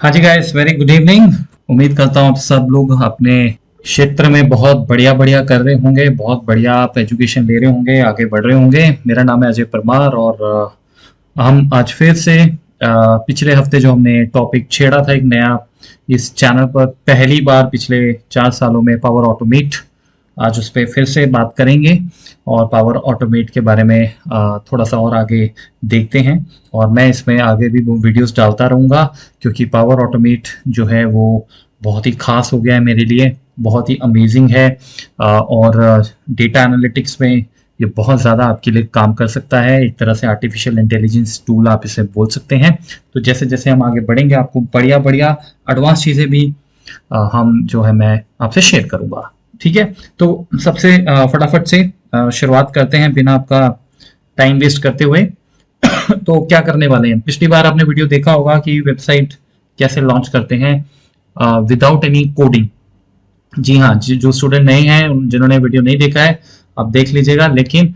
हाँ जी guys, very good evening. उम्मीद करता हूँ आप सब लोग अपने क्षेत्र में बहुत बढ़िया बढ़िया कर रहे होंगे, बहुत बढ़िया आप एजुकेशन ले रहे होंगे, आगे बढ़ रहे होंगे। मेरा नाम है अजय परमार और हम आज फिर से पिछले हफ्ते जो हमने टॉपिक छेड़ा था एक नया इस चैनल पर पहली बार पिछले 4 सालों में पावर ऑटोमेट, आज उस पर फिर से बात करेंगे और पावर ऑटोमेट के बारे में थोड़ा सा और आगे देखते हैं। और मैं इसमें आगे भी वो वीडियोस डालता रहूँगा क्योंकि पावर ऑटोमेट जो है वो बहुत ही खास हो गया है मेरे लिए, बहुत ही अमेजिंग है। और डेटा एनालिटिक्स में ये बहुत ज़्यादा आपके लिए काम कर सकता है, एक तरह से आर्टिफिशियल इंटेलिजेंस टूल आप इसे बोल सकते हैं। तो जैसे जैसे हम आगे बढ़ेंगे आपको बढ़िया बढ़िया एडवांस चीज़ें भी हम जो है मैं आपसे शेयर करूँगा। ठीक है, तो सबसे फटाफट से शुरुआत करते हैं बिना आपका टाइम वेस्ट करते हुए। तो क्या करने वाले हैं, पिछली बार आपने वीडियो देखा होगा कि वेबसाइट कैसे लॉन्च करते हैं विदाउट एनी कोडिंग। जी हाँ, जो स्टूडेंट नए हैं, जिन्होंने वीडियो नहीं देखा है, आप देख लीजिएगा। लेकिन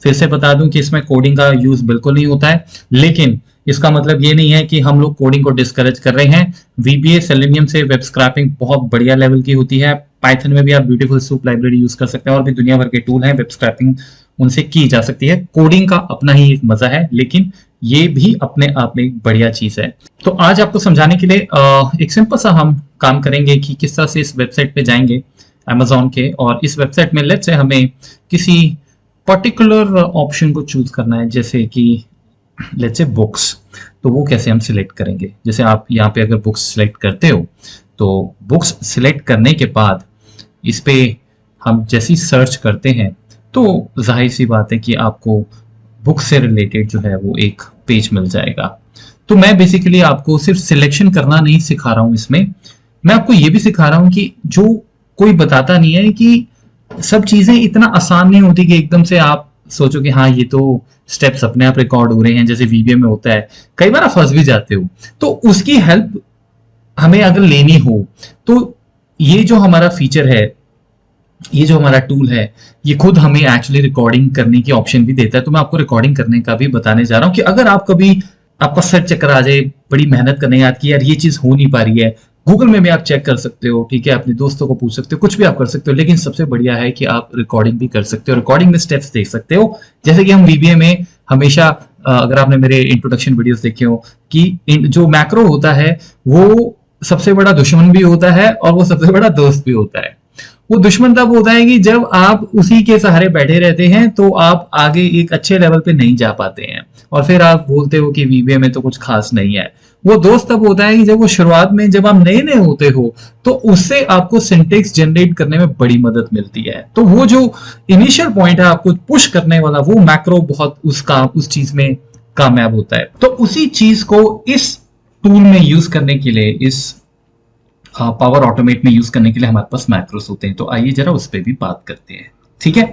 फिर से बता दूं कि इसमें कोडिंग का यूज बिल्कुल नहीं होता है, लेकिन इसका मतलब ये नहीं है कि हम लोग कोडिंग को डिस्करेज कर रहे हैं। VBA सेलेनियम से वेब स्क्रैपिंग बहुत बढ़िया लेवल की होती है। पाइथन में भी आप ब्यूटीफुल सूप लाइब्रेरी यूज कर सकते हैं और भी दुनिया भर के टूल हैं, वेब स्क्रैपिंग उनसे की जा सकती है। कोडिंग का अपना ही एक मजा है, लेकिन ये भी अपने आप में एक बढ़िया चीज है। तो आज आपको समझाने के लिए एक सिंपल सा हम काम करेंगे कि किस तरह से इस वेबसाइट पे जाएंगे Amazon के, और इस वेबसाइट में लेट्स से हमें किसी पर्टिकुलर ऑप्शन को चूज करना है, जैसे कि लेट्स से बुक्स। तो वो कैसे हम सिलेक्ट करेंगे, जैसे आप यहाँ पे अगर बुक्स सिलेक्ट करते हो तो बुक्स सिलेक्ट करने के बाद इस पे हम जैसी सर्च करते हैं तो जाहिर सी बात है कि आपको बुक से रिलेटेड जो है वो एक पेज मिल जाएगा। तो मैं बेसिकली आपको सिर्फ सिलेक्शन करना नहीं सिखा रहा हूँ इसमें, मैं आपको ये भी सिखा रहा हूँ कि जो कोई बताता नहीं है कि सब चीजें इतना आसान नहीं होती कि एकदम से आप सोचो कि हाँ ये तो स्टेप्स अपने आप रिकॉर्ड हो रहे हैं जैसे VBA में होता है। कई बार आप फंस भी जाते हो, तो उसकी हेल्प हमें अगर लेनी हो तो ये जो हमारा फीचर है, ये जो हमारा टूल है, ये खुद हमें एक्चुअली रिकॉर्डिंग करने की ऑप्शन भी देता है। तो मैं आपको रिकॉर्डिंग करने का भी बताने जा रहा हूँ कि अगर आप कभी आपका सर चक्कर आ जाए, बड़ी मेहनत करने याद की यार ये चीज हो नहीं पा रही है, गूगल में भी आप चेक कर सकते हो, ठीक है, अपने दोस्तों को पूछ सकते हो, कुछ भी आप कर सकते हो। लेकिन सबसे बढ़िया है कि आप रिकॉर्डिंग भी कर सकते हो, रिकॉर्डिंग में स्टेप्स देख सकते हो। जैसे कि हम VBA में हमेशा अगर आपने मेरे इंट्रोडक्शन वीडियोस देखे हो कि जो मैक्रो होता है वो सबसे बड़ा दुश्मन भी होता है और वो सबसे बड़ा दोस्त भी होता है। वो दुश्मन तब होता है कि जब आप उसी के सहारे बैठे रहते हैं तो आप आगे एक अच्छे लेवल पे नहीं जा पाते हैं और फिर आप बोलते हो कि VBA में तो कुछ खास नहीं है। वो दोस्त तब होता है कि जब वो शुरुआत में, जब आप नए नए होते हो तो उससे आपको सिंटेक्स जनरेट करने में बड़ी मदद मिलती है। तो वो जो इनिशियल पॉइंट है आपको पुश करने वाला, वो मैक्रो बहुत उस चीज में कामयाब होता है। तो उसी चीज को इस टूल में यूज करने के लिए, इस पावर ऑटोमेट में यूज करने के लिए हमारे पास मैक्रोस होते हैं। तो आइए जरा उस पर भी बात करते हैं। ठीक है,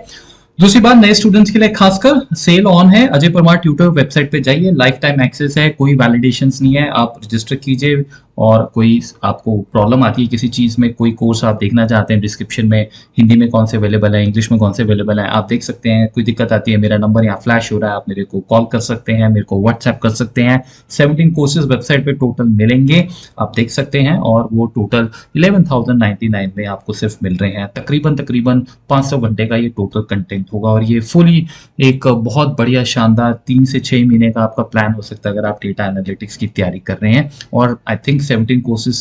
दूसरी बात, नए स्टूडेंट्स के लिए खासकर सेल ऑन है। अजय परमार ट्यूटर वेबसाइट पे जाइए, लाइफ टाइम एक्सेस है, कोई वैलिडेशंस नहीं है, आप रजिस्टर कीजिए। और कोई आपको प्रॉब्लम आती है किसी चीज में, कोई कोर्स आप देखना चाहते हैं, डिस्क्रिप्शन में हिंदी में कौन से अवेलेबल है, इंग्लिश में कौन से अवेलेबल है, आप देख सकते हैं। कोई दिक्कत आती है, मेरा नंबर यहाँ फ्लैश हो रहा है, आप मेरे को कॉल कर सकते हैं, मेरे को व्हाट्सएप कर सकते हैं। 17 कोर्सेज वेबसाइट पे टोटल मिलेंगे, आप देख सकते हैं, और वो टोटल 11,099 में आपको सिर्फ मिल रहे हैं। तकरीबन 500 घंटे का ये टोटल कंटेंट होगा और ये फुली एक बहुत बढ़िया शानदार 3 से 6 महीने का आपका प्लान हो सकता है अगर आप डेटा एनालिटिक्स की तैयारी कर रहे हैं। और आई थिंक 17 कोर्सेज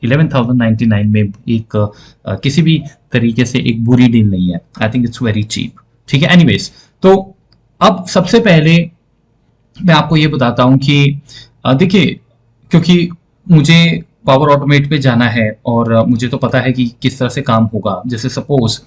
11,099 में एक किसी भी तरीके से एक बुरी डील नहीं है। I think it's very cheap. ठीक है, एनीवेज, तो अब सबसे पहले मैं आपको ये बताता हूं कि देखिए, क्योंकि मुझे पावर ऑटोमेट पे जाना है और मुझे तो पता है कि किस तरह से काम होगा। जैसे सपोज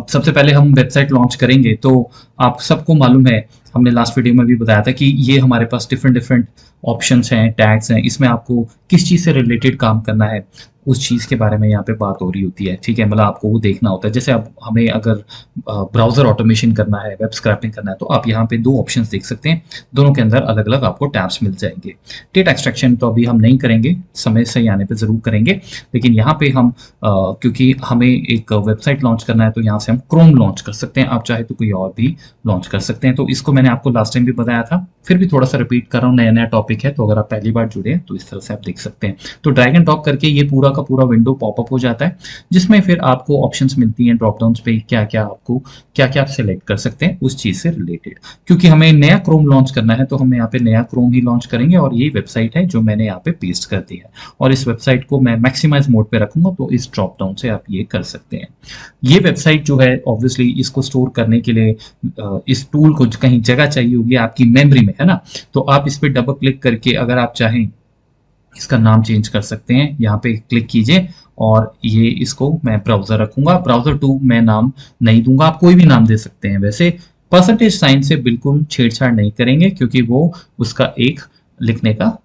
सबसे पहले हम वेबसाइट लॉन्च करेंगे तो आप सबको मालूम है, हमने लास्ट वीडियो में भी बताया था कि ये हमारे पास डिफरेंट ऑप्शंस हैं, टैग्स हैं, इसमें आपको किस चीज़ से रिलेटेड काम करना है उस चीज़ के बारे में यहाँ पे बात हो रही होती है। ठीक है, मतलब आपको वो देखना होता है। जैसे अब हमें अगर ब्राउजर ऑटोमेशन करना है, वेब स्क्रैपिंग करना है, तो आप यहाँ पे 2 ऑप्शंस देख सकते हैं, दोनों के अंदर अलग अलग आपको टैब्स मिल जाएंगे। डेटा एक्सट्रैक्शन तो अभी हम नहीं करेंगे, समय सही आने पे जरूर करेंगे, लेकिन यहाँ पे हम क्योंकि हमें एक वेबसाइट लॉन्च करना है तो यहाँ से हम क्रोम लॉन्च कर सकते हैं। आप चाहे तो कोई और भी लॉन्च कर सकते हैं। तो इसको मैंने मैंने आपको लास्ट टाइम भी बताया था, फिर भी थोड़ा सा रिपीट कर रहा हूँ, नया नया टॉपिक है, तो अगर आप पहली बार जुड़े हैं तो इस तरह से आप देख सकते हैं। तो ड्रैग एंड ड्रॉप करके ये पूरा का पूरा विंडो पॉपअप हो जाता है, जिसमें फिर आपको ऑप्शंस मिलती हैं ड्रॉप डाउन्स पे, क्या क्या आप सेलेक्ट कर सकते हैं उस चीज से रिलेटेड। क्योंकि हमें नया क्रोम लॉन्च करना है तो हम यहाँ पे नया क्रोम ही लॉन्च करेंगे, और ये वेबसाइट है जो मैंने यहाँ पे पेस्ट कर दी है, और इस वेबसाइट को मैं मैक्सिमाइज मोड पे रखूंगा, तो इस ड्रॉप डाउन से आप ये कर सकते हैं। ये वेबसाइट जो है ऑब्वियसली इसको स्टोर करने के लिए इस टूल को कहीं जगह चाहिए होगी आपकी मेमोरी में, है ना। तो आप इस पे डबल क्लिक करके अगर आप चाहें इसका नाम चेंज कर सकते हैं, यहाँ पे क्लिक कीजिए, और ये इसको मैं ब्राउजर रखूंगा, ब्राउजर 2 मैं नाम नहीं दूंगा, आप कोई भी नाम दे सकते हैं। वैसे परसेंटेज साइन से बिल्कुल छेड़छाड़ नहीं करेंगे, क्योंकि वो उसका एक लिखने का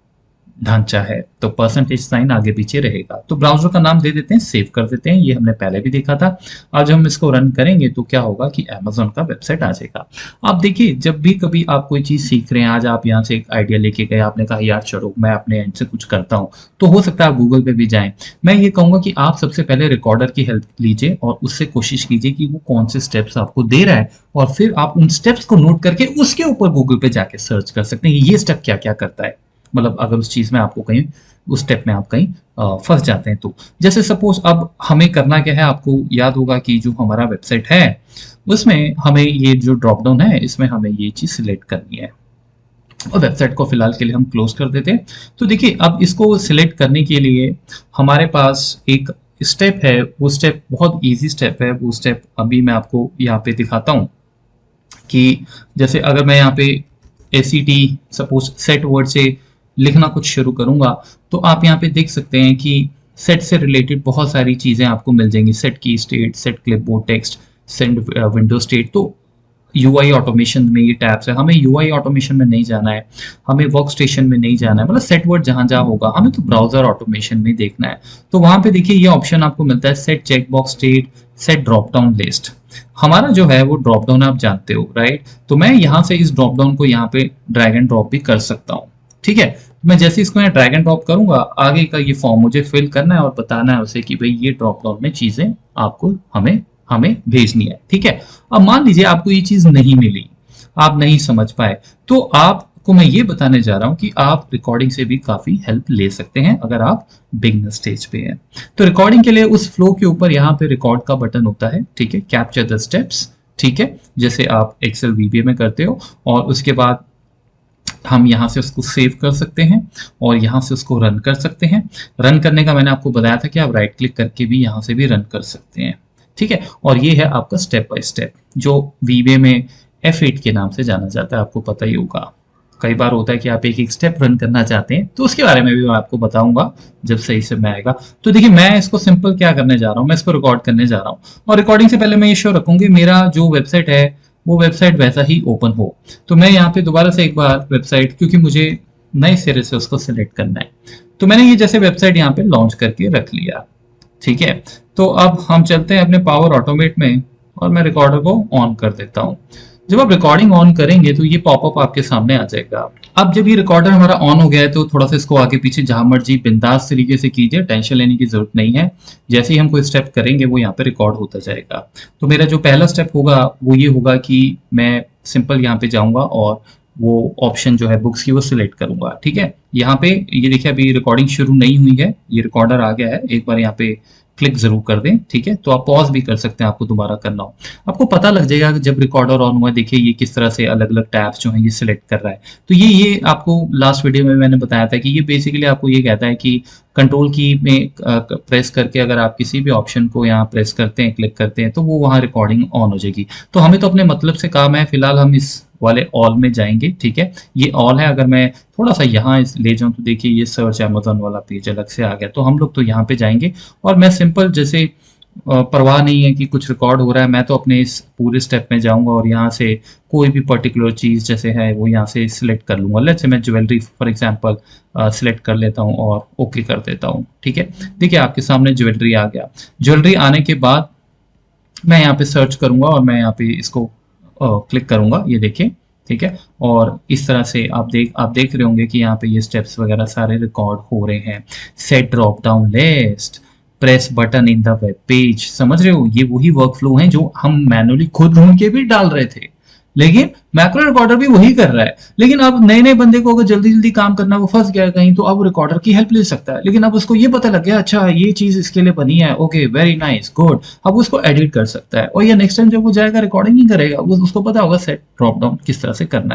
ढांचा है, तो परसेंटेज साइन आगे पीछे रहेगा। तो ब्राउजर का नाम दे देते हैं, सेव कर देते हैं, ये हमने पहले भी देखा था। अब जब हम इसको रन करेंगे तो क्या होगा कि अमेजोन का वेबसाइट आ जाएगा। आप देखिए, जब भी कभी आप कोई चीज सीख रहे हैं, आज आप यहाँ से एक आइडिया लेके गए, आपने कहा यार चलो मैं अपने एंड से कुछ करता हूँ, तो हो सकता है आप गूगल पे भी जाएं। मैं ये कहूंगा कि आप सबसे पहले रिकॉर्डर की हेल्प लीजिए और उससे कोशिश कीजिए कि वो कौन से स्टेप्स आपको दे रहा है, और फिर आप उन स्टेप्स को नोट करके उसके ऊपर गूगल पे जाके सर्च कर सकते हैं ये स्टेप क्या क्या करता है। मतलब अगर उस चीज में आपको कहीं उस स्टेप में आप कहीं फंस जाते हैं तो, जैसे सपोज अब हमें करना क्या है, आपको याद होगा कि जो हमारा वेबसाइट है उसमें हमें ये जो ड्रॉप डाउन है इसमें हमें ये चीज सिलेक्ट करनी है, और वेबसाइट को फिलहाल के लिए हम क्लोज कर देते हैं। तो देखिए, अब इसको सिलेक्ट करने के लिए हमारे पास एक स्टेप है, वो स्टेप बहुत इजी स्टेप है। वो स्टेप अभी मैं आपको यहाँ पे दिखाता हूँ कि जैसे अगर मैं यहाँ पे ACT सपोज सेट वर्ड से लिखना कुछ शुरू करूंगा, तो आप यहाँ पे देख सकते हैं कि सेट से रिलेटेड बहुत सारी चीजें आपको मिल जाएंगी, सेट की state, set clipboard text, set window state. तो UI ऑटोमेशन में ये टैब्स है, हमें UI ऑटोमेशन में नहीं जाना है, हमें वर्क स्टेशन में नहीं जाना है, मतलब सेट वर्ड जहां जहां होगा हमें तो ब्राउजर ऑटोमेशन में देखना है। तो वहां पे देखिए ये ऑप्शन आपको मिलता है, set check box state, set drop down list. हमारा जो है वो ड्रॉप डाउन आप जानते हो, राइट। तो मैं यहाँ से इस ड्रॉप डाउन को यहाँ पे ड्रैग एंड ड्रॉप भी कर सकता हूँ, ठीक है। मैं जैसे इसको यहाँ ड्रैग एंड ड्रॉप करूंगा, आगे का ये फॉर्म मुझे फिल करना है और बताना है उसे कि भाई ये ड्रॉप डाउन में चीजें आपको हमें हमें भेजनी है, ठीक है। अब मान लीजिए आपको ये चीज नहीं मिली, आप नहीं समझ पाए, तो आपको मैं ये बताने जा रहा हूं कि आप रिकॉर्डिंग से भी काफी हेल्प ले सकते हैं अगर आप बिगिनर स्टेज पे हैं। तो रिकॉर्डिंग के लिए उस फ्लो के ऊपर यहाँ पे रिकॉर्ड का बटन होता है, ठीक है, कैप्चर द स्टेप्स, ठीक है, जैसे आप एक्सेल VBA में करते हो। और उसके बाद हम यहाँ से उसको सेव कर सकते हैं और यहाँ से उसको रन कर सकते हैं। रन करने का मैंने आपको बताया था कि आप राइट क्लिक करके भी यहाँ से भी रन कर सकते हैं, ठीक है। और ये है आपका स्टेप बाय स्टेप, जो VBA में F8 के नाम से जाना जाता है, आपको पता ही होगा। कई बार होता है कि आप एक एक स्टेप रन करना चाहते हैं, तो उसके बारे में भी मैं आपको बताऊंगा जब सही समय आएगा। तो देखिए, मैं इसको सिंपल क्या करने जा रहा हूँ, मैं इसको रिकॉर्ड करने जा रहा हूँ, और रिकॉर्डिंग से पहले मैं ये श्योर रखूंगी मेरा जो वेबसाइट है वो वेबसाइट वैसा ही ओपन हो। तो मैं यहाँ पे दोबारा से एक बार वेबसाइट, क्योंकि मुझे नए सिरे से उसको सिलेक्ट करना है, तो मैंने ये जैसे वेबसाइट यहाँ पे लॉन्च करके रख लिया, ठीक है। तो अब हम चलते हैं अपने पावर ऑटोमेट में, और मैं रिकॉर्डर को ऑन कर देता हूँ। जब आप रिकॉर्डिंग ऑन करेंगे तो ये पॉपअप आपके सामने आ जाएगा। अब जब ये रिकॉर्डर हमारा ऑन हो गया है तो थोड़ा सा इसको आगे पीछे जहां मर्जी बिंदास तरीके से कीजिए, टेंशन लेने की जरूरत नहीं है। जैसे ही हम कोई स्टेप करेंगे वो यहाँ पे रिकॉर्ड होता जाएगा। तो मेरा जो पहला स्टेप होगा वो ये होगा कि मैं सिंपल यहाँ पे जाऊंगा और वो ऑप्शन जो है बुक्स की वो सिलेक्ट करूंगा, ठीक है। यहाँ पे ये देखिए अभी रिकॉर्डिंग शुरू नहीं हुई है, ये रिकॉर्डर आ गया है, एक बार यहाँ पे क्लिक जरूर कर दें, ठीक है। तो आप पॉज भी कर सकते हैं, आपको दोबारा करना हो। आपको पता लग जाएगा कि जब रिकॉर्डर ऑन हुआ, देखिए ये किस तरह से अलग अलग टैब्स जो हैं ये सिलेक्ट कर रहा है। तो ये आपको लास्ट वीडियो में मैंने बताया था कि ये बेसिकली आपको ये कहता है कि कंट्रोल की में प्रेस करके अगर आप किसी भी ऑप्शन को यहाँ प्रेस करते हैं, क्लिक करते हैं, तो वो वहाँ रिकॉर्डिंग ऑन हो जाएगी। तो हमें तो अपने मतलब से काम है, फिलहाल हम इस वाले ऑल में जाएंगे, ठीक है। ये ऑल है, अगर मैं थोड़ा सा यहाँ ले जाऊं तो देखिए ये सर्च अमेजन वाला पेज अलग से आ गया। तो हम लोग तो यहाँ पे जाएंगे और मैं सिंपल जैसे परवाह नहीं है कि कुछ रिकॉर्ड हो रहा है, मैं तो अपने इस पूरे स्टेप में जाऊंगा और यहाँ से कोई भी पर्टिकुलर चीज जैसे है वो यहाँ से सिलेक्ट कर लूंगा। लेट्स से मैं ज्वेलरी फॉर एग्जांपल सिलेक्ट कर लेता हूँ और ओके कर देता हूँ, ठीक है। देखिए आपके सामने ज्वेलरी आ गया। ज्वेलरी आने के बाद मैं यहाँ पे सर्च करूंगा और मैं यहाँ पे इसको क्लिक करूंगा, ये देखिए, ठीक है। और इस तरह से आप देख रहे होंगे कि यहाँ पे ये स्टेप्स वगैरह सारे रिकॉर्ड हो रहे हैं। Set drop down list, press button in the web page, समझ रहे हो, ये वही वर्क फ्लो है जो हम मैनुअली खुद ढूंढ के भी डाल रहे थे, लेकिन मैक्रो रिकॉर्डर भी वही कर रहा है। लेकिन अब नए नए बंदे को अगर जल्दी जल्दी काम करना, वो फंस गया कहीं, तो अब रिकॉर्डर की हेल्प ले सकता है। लेकिन अब उसको ये पता लग गया, अच्छा ये चीज इसके लिए बनी है, ओके वेरी नाइस गुड, अब उसको एडिट कर सकता है। और ये नेक्स्ट टाइम जब वो जाएगा रिकॉर्डिंग नहीं करेगा, वो उसको पता होगा सेट ड्रॉप डाउन किस तरह से करना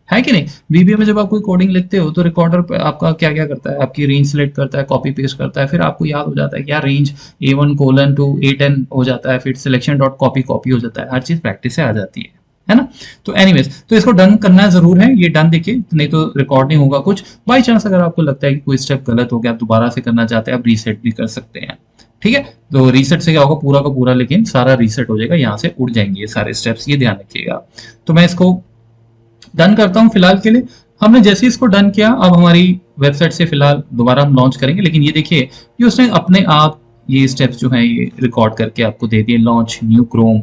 है कि नहीं। वीबीए में जब आप कोई कोडिंग लिखते हो तो रिकॉर्डर पे आपका क्या क्या करता है, आपकी रेंज सिलेक्ट करता है, कॉपी पेस्ट करता है, फिर आपको याद हो जाता है कि यार रेंज A1 टू A10 हो जाता है, फिर सिलेक्शन डॉट कॉपी कॉपी हो जाता है, हर चीज प्रैक्टिस से आ जाती है ना। तो एनीवेज, तो इसको डन करना जरूर है, ये डन देखिए, नहीं तो रिकॉर्ड नहीं होगा कुछ। बाई चांस अगर आपको लगता है कि कोई स्टेप गलत हो गया, आप दोबारा से करना चाहते हैं, आप रीसेट भी कर सकते हैं, ठीक है। तो रीसेट से क्या होगा, पूरा का पूरा लेकिन सारा रीसेट हो जाएगा, यहाँ से उड़ जाएंगे ये सारे स्टेप्स, ये ध्यान रखिएगा। तो मैं इसको डन करता हूं फिलहाल के लिए। हमने जैसे ही इसको डन किया, अब हमारी वेबसाइट से फिलहाल दोबारा हम लॉन्च करेंगे। लेकिन ये देखिए, ये उसने अपने आप ये स्टेप्स जो हैं ये रिकॉर्ड करके आपको दे दिए, launch new Chrome,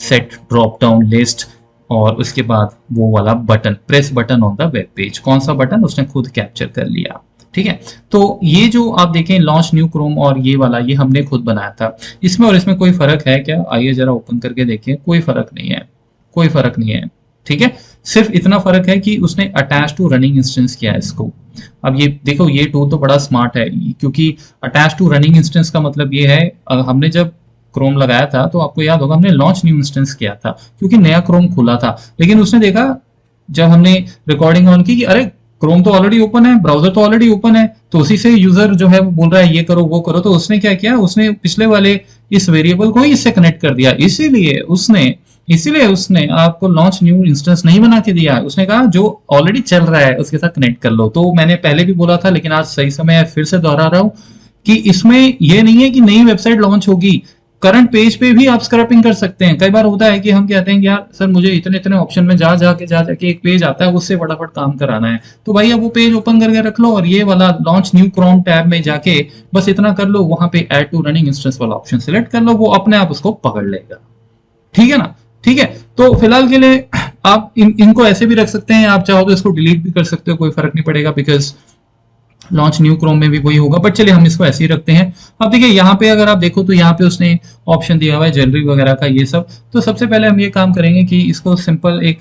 set drop down list, और उसके बाद वो वाला button, press button on the web page, कौन सा बटन उसने खुद कैप्चर कर लिया, ठीक है। तो ये जो आप देखें लॉन्च न्यू क्रोम और ये वाला, ये हमने खुद बनाया था। इसमें और इसमें कोई फर्क है क्या? आइए जरा ओपन करके देखें, कोई फर्क नहीं है, कोई फर्क नहीं है, ठीक है। सिर्फ इतना फर्क है कि उसने अटैच टू रनिंग इंस्टेंस किया है इसको। अब ये देखो, ये टूल तो बड़ा स्मार्ट है, क्योंकि अटैच टू रनिंग इंस्टेंस का मतलब ये है, हमने जब क्रोम लगाया था तो आपको याद होगा हमने लॉन्च न्यू इंस्टेंस किया था, क्योंकि नया क्रोम खुला था। लेकिन उसने देखा जब हमने रिकॉर्डिंग ऑन की कि अरे क्रोम तो ऑलरेडी ओपन है, ब्राउजर तो ऑलरेडी ओपन है, तो उसी से यूजर जो है वो बोल रहा है ये करो वो करो, तो उसने क्या किया, उसने पिछले वाले इस वेरिएबल को ही इससे कनेक्ट कर दिया। इसीलिए उसने आपको लॉन्च न्यू इंस्टेंस नहीं बना के दिया है, उसने कहा जो ऑलरेडी चल रहा है उसके साथ कनेक्ट कर लो। तो मैंने पहले भी बोला था, लेकिन आज सही समय है, फिर से दोहरा रहा हूं कि इसमें यह नहीं है कि नई वेबसाइट लॉन्च होगी, करंट पेज पे भी आप स्क्रैपिंग कर सकते हैं। कई बार होता है कि हम कहते हैं कि यार सर मुझे इतने इतने ऑप्शन में जा जाके एक पेज आता है, उससे फटाफट काम कराना है, तो भाई अब वो पेज ओपन करके रख लो और ये वाला लॉन्च न्यू क्रोम टैब में जाके बस इतना कर लो, वहां पे ऐड टू रनिंग इंस्टेंस वाला ऑप्शन सिलेक्ट कर लो, वो अपने आप उसको पकड़ लेगा, ठीक है ना। ठीक है, तो फिलहाल के लिए आप इनको ऐसे भी रख सकते हैं, आप चाहो तो इसको डिलीट भी कर सकते हो, कोई फर्क नहीं पड़ेगा, बिकॉज लॉन्च न्यू क्रोम में भी वही होगा। बट चलिए हम इसको ऐसे ही रखते हैं। अब देखिए यहाँ पे अगर आप देखो तो यहाँ पे उसने ऑप्शन दिया हुआ है ज्वेलरी वगैरह का, ये सब। तो सबसे पहले हम ये काम करेंगे कि इसको सिंपल एक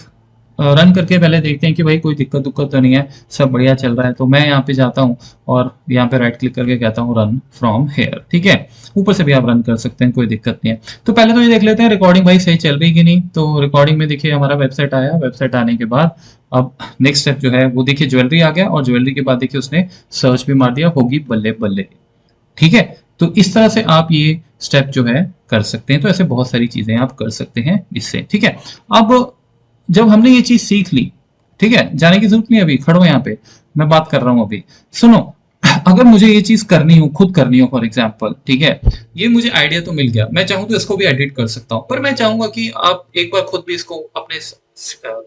रन करके पहले देखते हैं कि भाई कोई दिक्कत तो नहीं है, सब बढ़िया चल रहा है। तो मैं यहाँ पे जाता हूँ और यहाँ पे राइट क्लिक करके कहता हूँ रन फ्रॉम हेयर, ठीक है। ऊपर से भी आप रन कर सकते हैं, कोई दिक्कत नहीं है। तो पहले तो ये देख लेते हैं रिकॉर्डिंग भाई सही चल रही कि नहीं। तो रिकॉर्डिंग में देखिए हमारा वेबसाइट आया, वेबसाइट आने के बाद अब नेक्स्ट स्टेप जो है वो देखिए ज्वेलरी आ गया, और ज्वेलरी के बाद देखिए उसने सर्च भी मार दिया, होगी बल्ले बल्ले, ठीक है। तो इस तरह से आप ये स्टेप जो है कर सकते हैं। तो ऐसे बहुत सारी चीजें आप कर सकते हैं इससे, ठीक है। अब जब हमने ये चीज सीख ली, ठीक है, जाने की जरूरत नहीं, अभी खड़ो यहाँ पे, मैं बात कर रहा हूं अभी। सुनो, अगर मुझे ये चीज करनी हो, खुद करनी हो फॉर एग्जाम्पल, ठीक है, ये मुझे आइडिया तो मिल गया, मैं चाहूँ तो इसको भी एडिट कर सकता हूँ, पर मैं चाहूंगा कि आप एक बार खुद भी इसको अपने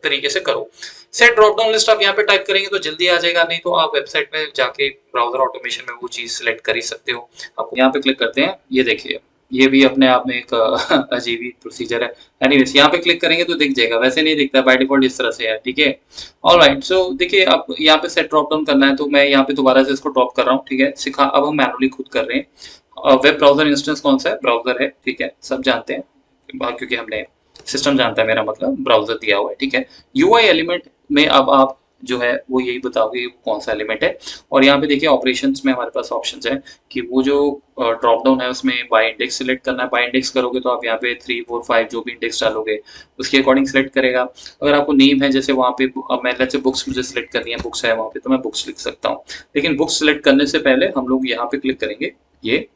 तरीके से करो। सेट ड्रॉप डाउन लिस्ट आप यहाँ पे टाइप करेंगे तो जल्दी आ जाएगा, नहीं तो आप वेबसाइट में जाके ब्राउजर ऑटोमेशन में वो चीज सिलेक्ट कर ही सकते हो। आप यहाँ पे क्लिक करते हैं, ये देखिए ये भी अपने आप में एक अजीब ही प्रोसीजर है। एनीवेज यहाँ पे क्लिक करेंगे तो दिख जाएगा, वैसे नहीं दिखता बाय डिफॉल्ट, इस तरह से है, ठीक है। ऑलराइट, सो देखिए आप यहाँ पे सेट ड्रॉप डाउन करना है, तो मैं यहाँ पे दोबारा से इसको ड्रॉप कर रहा हूँ, ठीक है। सिखा, अब हम मैनुअली खुद कर रहे हैं। वेब ब्राउजर इंस्टेंस कौन सा है, ब्राउजर है, ठीक है, सब जानते हैं क्योंकि हमने सिस्टम जानता है, मेरा मतलब ब्राउजर दिया हुआ है, ठीक है। यूआई एलिमेंट में अब आप जो है वो यही बताओगे कौन सा एलिमेंट है। और यहाँ पे देखिए ऑपरेशंस में हमारे पास ऑप्शंस है कि वो जो ड्रॉप डाउन है उसमें बाय इंडेक्स सिलेक्ट करना है। बाय इंडेक्स करोगे तो आप यहाँ पे 3, 4, 5 जो भी इंडेक्स डालोगे उसके अकॉर्डिंग सिलेक्ट करेगा। अगर आपको नेम है, जैसे वहाँ पे मैं लेट्स से बुक्स मुझे सिलेक्ट करनी है, बुक्स है वहाँ पे, तो मैं बुक्स लिख सकता हूँ। लेकिन बुक्स सिलेक्ट करने से पहले हम लोग यहाँ पे क्लिक करेंगे ये,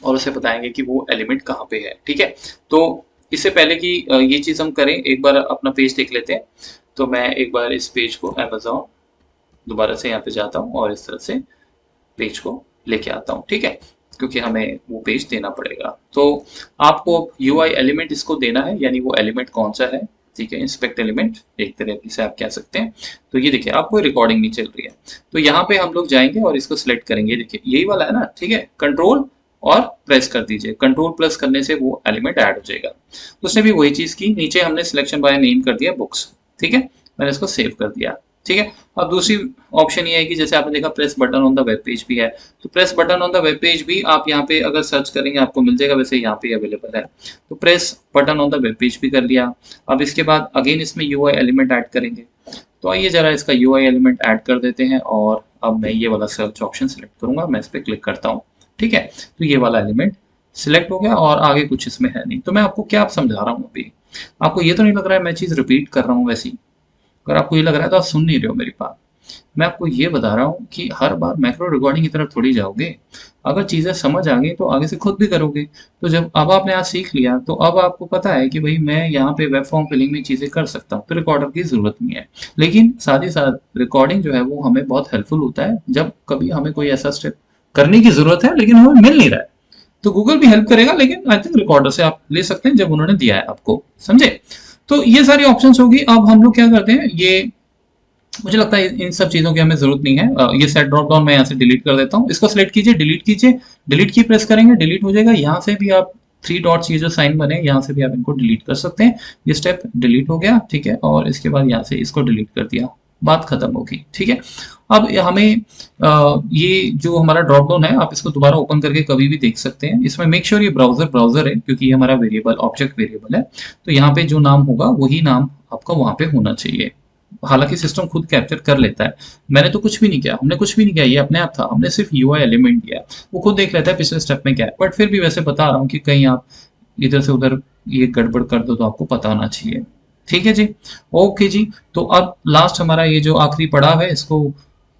और उसे बताएंगे कि वो एलिमेंट कहाँ पे है, ठीक है। तो इससे पहले कि ये चीज हम करें, एक बार अपना पेज देख लेते हैं। तो मैं एक बार इस पेज को Amazon दोबारा से यहाँ पे जाता हूँ और इस तरह से पेज को लेके आता हूँ, ठीक है, क्योंकि हमें वो पेज देना पड़ेगा। तो आपको UI एलिमेंट इसको देना है, यानी वो एलिमेंट कौन सा है, ठीक है, इंस्पेक्ट एलिमेंट एक तरीके से आप कह सकते हैं। तो ये देखिए आपको रिकॉर्डिंग नहीं चल रही है, तो यहाँ पे हम लोग जाएंगे और इसको सिलेक्ट करेंगे, देखिए यही वाला है ना, ठीक है। कंट्रोल और प्रेस कर दीजिए, कंट्रोल प्लस करने से वो एलिमेंट ऐड हो जाएगा। उसने भी वही चीज की, नीचे हमने सिलेक्शन बाय नेम कर दिया बुक्स, ठीक है, मैंने इसको सेव कर दिया। ठीक है। अब दूसरी ऑप्शन ये है कि जैसे आपने देखा press button on the web page भी है, तो press button on the web page भी आप यहाँ पे अगर सर्च करेंगे आपको मिल जाएगा, वैसे यहाँ पे अवेलेबल है। तो press button on the web page भी कर लिया। अब इसके बाद अगेन इसमें यूआई एलिमेंट ऐड करेंगे, तो आइए जरा इसका यूआई एलिमेंट ऐड कर देते हैं और अब मैं ये वाला सर्च ऑप्शन सेलेक्ट करूंगा, मैं इस पर क्लिक करता हूँ। ठीक है, तो ये वाला एलिमेंट सिलेक्ट हो गया और आगे कुछ इसमें है नहीं। तो मैं आपको क्या समझा रहा हूँ अभी, आपको ये तो नहीं लग रहा है मैं चीज़ रिपीट कर रहा हूँ वैसी? अगर आपको ये लग रहा है तो आप सुन नहीं रहे हो मेरी बात। मैं आपको ये बता रहा हूँ कि हर बार मैक्रो रिकॉर्डिंग की तरफ थोड़ी जाओगे, अगर चीज़ें समझ आ गई तो आगे से खुद भी करोगे। तो जब अब आपने आज सीख लिया तो अब आपको पता है कि भाई मैं यहाँ पे वेब फॉर्म फिलिंग में चीज़ें कर सकता हूँ, तो रिकॉर्डर की ज़रूरत नहीं है। लेकिन साथ ही साथ रिकॉर्डिंग जो है वो हमें बहुत हेल्पफुल होता है जब कभी हमें कोई ऐसा स्टेप करने की ज़रूरत है लेकिन हमें मिल नहीं रहा है, तो गूगल भी हेल्प करेगा, लेकिन आई थिंक रिकॉर्डर से आप ले सकते हैं जब उन्होंने दिया है आपको, समझे? तो ये सारी ऑप्शंस होगी। अब हम लोग क्या करते हैं, ये मुझे लगता है इन सब चीज़ों की हमें ज़रूरत नहीं है। ये सेट ड्रॉप डाउन मैं यहाँ से डिलीट कर देता हूँ, इसको सेलेक्ट कीजिए, डिलीट कीजिए, डिलीट की प्रेस करेंगे डिलीट हो जाएगा। यहाँ से भी आप 3 डॉट्स ये जो साइन बने यहाँ से भी आप इनको डिलीट कर सकते हैं। ये स्टेप डिलीट हो गया, ठीक है, और इसके बाद यहाँ से इसको डिलीट कर दिया, बात खत्म होगी। ठीक है, अब हमें ये जो हमारा ड्रॉप डाउन है आप इसको दोबारा ओपन करके कभी भी देख सकते हैं। इसमें मेक श्योर ये ब्राउजर है, क्योंकि ये हमारा वेरिएबल ऑब्जेक्ट वेरिएबल है, तो यहाँ पे जो नाम होगा वही नाम आपका वहाँ पे होना चाहिए। हालांकि सिस्टम खुद कैप्चर कर लेता है, मैंने तो कुछ भी नहीं किया, हमने कुछ भी नहीं किया, ये अपने आप था, हमने सिर्फ यूआई एलिमेंट दिया, वो खुद देख लेता है पिछले स्टेप में क्या है। बट फिर भी वैसे बता रहा हूँ कि कहीं आप इधर से उधर ये गड़बड़ कर दो तो आपको पता होना चाहिए। ठीक है जी, ओके जी। तो अब लास्ट हमारा ये जो आखिरी पड़ाव है इसको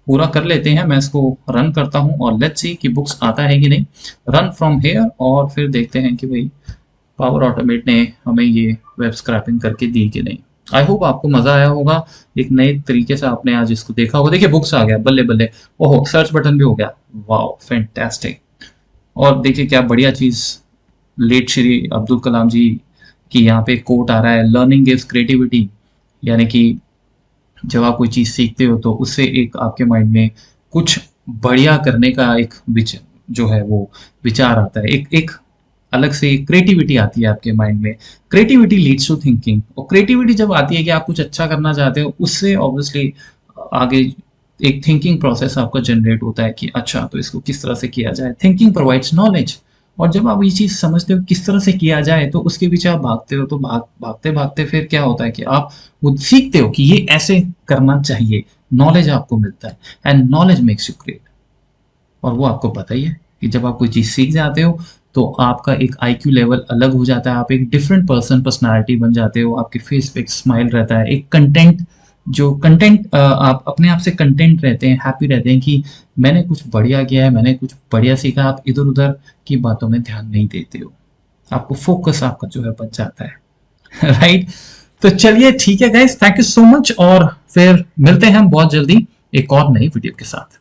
पूरा कर लेते हैं। मैं इसको रन करता हूँ और लेट्स सी कि बुक्स आता है कि नहीं। रन फ्रॉम हेयर और फिर देखते हैं कि भाई पावर ऑटोमेट ने हमें ये वेब स्क्रैपिंग करके दी कि नहीं। आई होप आपको मजा आया होगा, एक नए तरीके से आपने आज इसको देखा होगा। देखिए बुक्स आ गया, बल्ले बल्ले, ओहो सर्च बटन भी हो गया, वाओ फैंटास्टिक। और देखिए क्या बढ़िया चीज, लेट श्री अब्दुल कलाम जी की यहाँ पे कोट आ रहा है, लर्निंग गिव्स क्रिएटिविटी, यानी कि जब आप कोई चीज सीखते हो तो उससे एक आपके माइंड में कुछ बढ़िया करने का एक जो है वो विचार आता है, एक एक अलग से क्रिएटिविटी आती है आपके माइंड में। क्रिएटिविटी लीड्स टू थिंकिंग, और क्रिएटिविटी जब आती है कि आप कुछ अच्छा करना चाहते हो, उससे ऑब्वियसली आगे एक थिंकिंग प्रोसेस आपका जनरेट होता है कि अच्छा तो इसको किस तरह से किया जाए। थिंकिंग प्रोवाइड्स नॉलेज, और जब आप ये चीज समझते हो किस तरह से किया जाए तो उसके पीछे आप भागते हो, तो भागते भागते फिर क्या होता है कि आप वो सीखते हो कि ये ऐसे करना चाहिए, नॉलेज आपको मिलता है, and knowledge makes you great. और वो आपको पता ही है कि जब आप कोई चीज सीख जाते हो तो आपका एक आईक्यू लेवल अलग हो जाता है, आप एक डिफरेंट पर्सनालिटी बन जाते हो, आपके फेस पे एक स्माइल रहता है, एक कंटेंट आप अपने आप से कंटेंट रहते हैं, हैप्पी रहते हैं कि मैंने कुछ बढ़िया किया है, मैंने कुछ बढ़िया सीखा। आप इधर उधर की बातों में ध्यान नहीं देते हो, आपको फोकस आपका जो है बच जाता है। राइट, तो चलिए ठीक है guys, thank you so much, और फिर मिलते हैं हम बहुत जल्दी एक और नई वीडियो के साथ।